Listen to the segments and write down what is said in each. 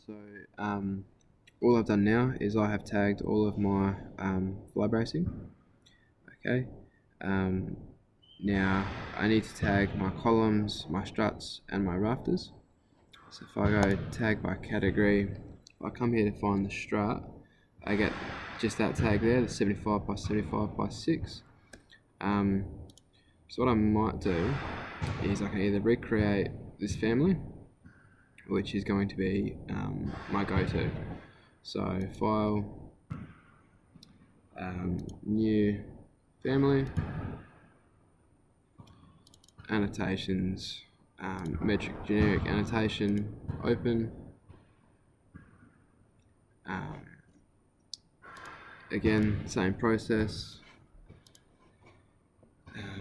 So all I've done now is I have tagged all of my fly bracing. Okay. Now I need to tag my columns, my struts, and my rafters. So if I go tag by category, if I come here to find the strut, I get just that tag there, the 75 by 75 by 6. So what I might do is I can either recreate this family, which is going to be my go-to. So file, new family, annotations, metric generic annotation, open. Again, same process.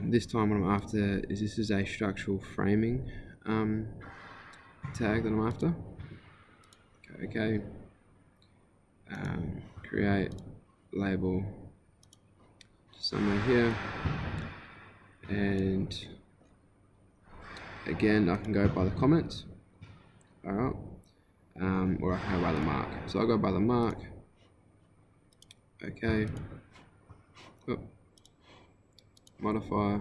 This time what I'm after is this is a structural framing tag that I'm after. Okay. Create label somewhere here, and again I can go by the comments. Alright. Or I can go by the mark. So I'll go by the mark. Okay. Oh. Modify.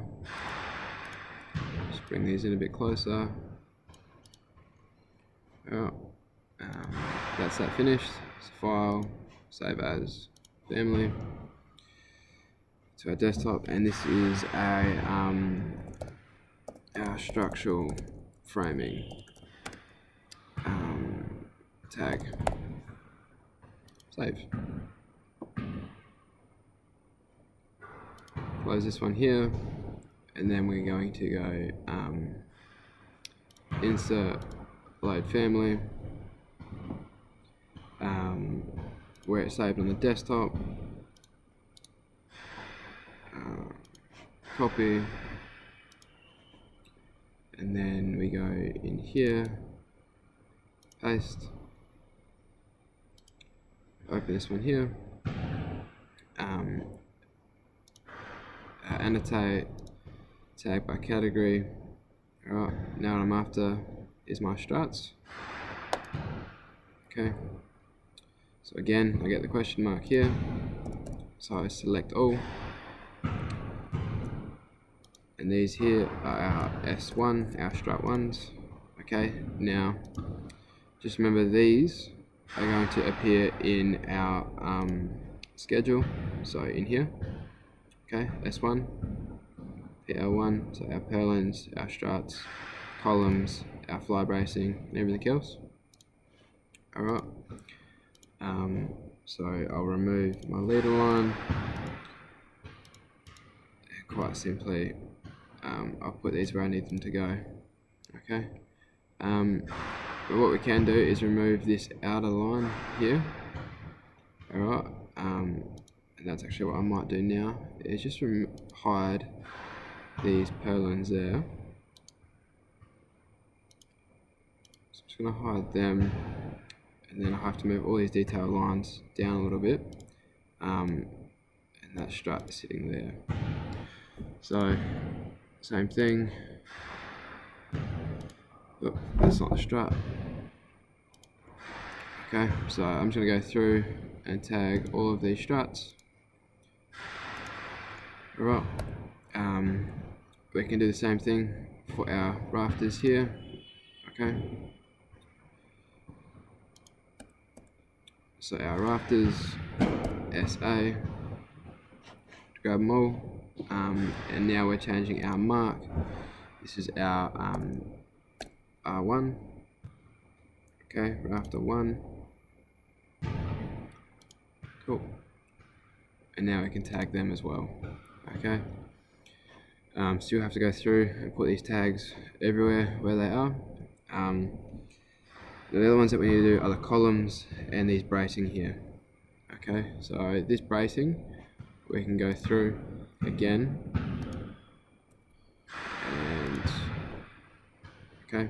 Just bring these in a bit closer. Oh. That's that finished. So file, save as, family, to our desktop, and this is our structural framing tag. Save. Close this one here, and then we're going to go insert, load family, where it's saved on the desktop, copy, and then we go in here, paste, open this one here, annotate, tag by category. Alright, now what I'm after is my struts. Okay, so again I get the question mark here, so I select all, and these here are our S1, our strut ones. Okay, now just remember these are going to appear in our schedule, so in here. Okay, S1, PL1, so our purlins, our struts, columns, our fly bracing, and everything else. Alright, so I'll remove my leader line, and quite simply I'll put these where I need them to go. Okay, but what we can do is remove this outer line here. Alright, and that's actually what I might do now, is just hide these purlins there. So I'm just going to hide them, and then I have to move all these detail lines down a little bit, and that strut is sitting there. So same thing. Oh, that's not the strut. Okay, so I'm just going to go through and tag all of these struts. Alright, we can do the same thing for our rafters here. Okay, so our rafters, SA, grab them all, and now we're changing our mark. This is our R1. Okay, rafter 1. Cool. And now we can tag them as well. Okay. Still have to go through and put these tags everywhere where they are. The other ones that we need to do are the columns and these bracing here. Okay, so this bracing we can go through again, and okay,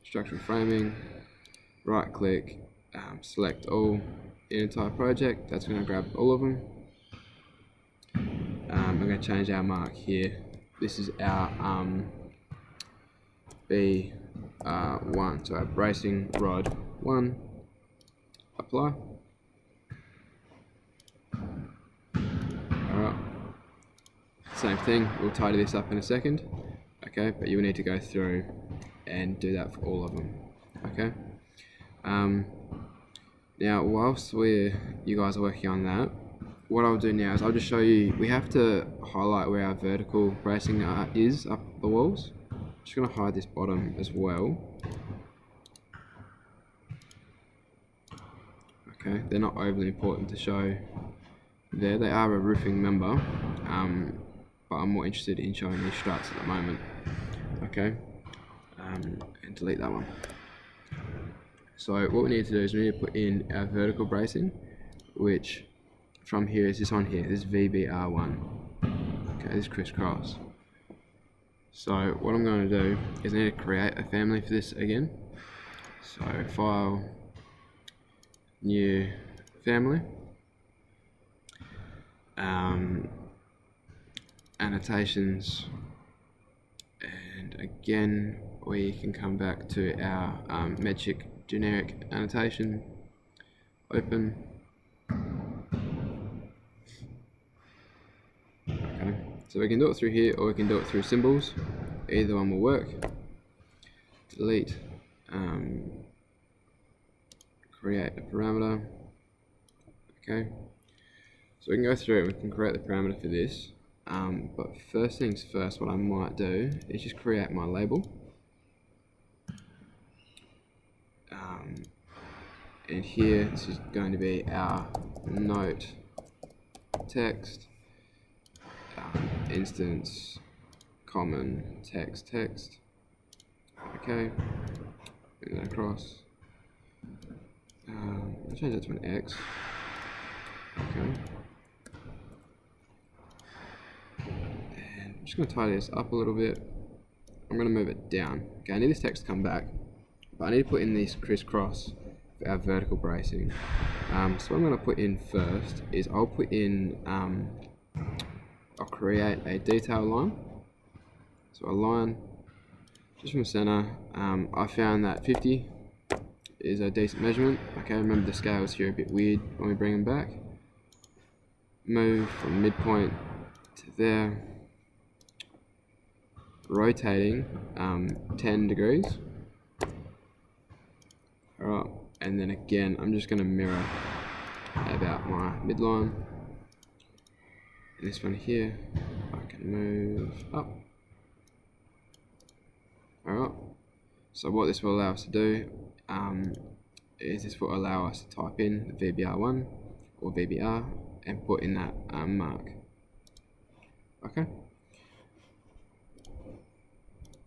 structural framing, right click, select all in entire project. That's going to grab all of them. I'm going to change our mark here. This is our B1, so our bracing rod 1. apply. Alright, same thing, we'll tidy this up in a second, okay, but you will need to go through and do that for all of them, okay. Now whilst you guys are working on that, what I'll do now is I'll just show you, we have to highlight where our vertical bracing is up the walls. I'm just going to hide this bottom as well. Okay, they're not overly important to show there. They are a roofing member, but I'm more interested in showing these struts at the moment. Okay, and delete that one. So what we need to do is we need to put in our vertical bracing, which from here is this one here, this VBR1. Okay, this crisscross. So what I'm going to do is I need to create a family for this again. So file, new family, annotations, and again we can come back to our Magic generic annotation, open. Okay, so we can do it through here or we can do it through symbols. Either one will work. Delete, create a parameter. Okay, so we can go through and we can create the parameter for this. But first things first, what I might do is just create my label. And here this is going to be our note text, instance common text. Okay, bring that across. I'll change that to an X. Okay, and I'm just going to tidy this up a little bit. I'm going to move it down. Okay, I need this text to come back, but I need to put in this crisscross for our vertical bracing. So what I'm going to put in first is I'll put in, I'll create a detail line. So a line just from the center. I found that 50 is a decent measurement. Okay, remember the scales here are a bit weird when we bring them back. Move from midpoint to there, rotating 10 degrees. Alright, and then again I'm just going to mirror about my midline. And this one here I can move up. Alright, so what this will allow us to do is this will allow us to type in VBR1 or VBR and put in that mark. Okay.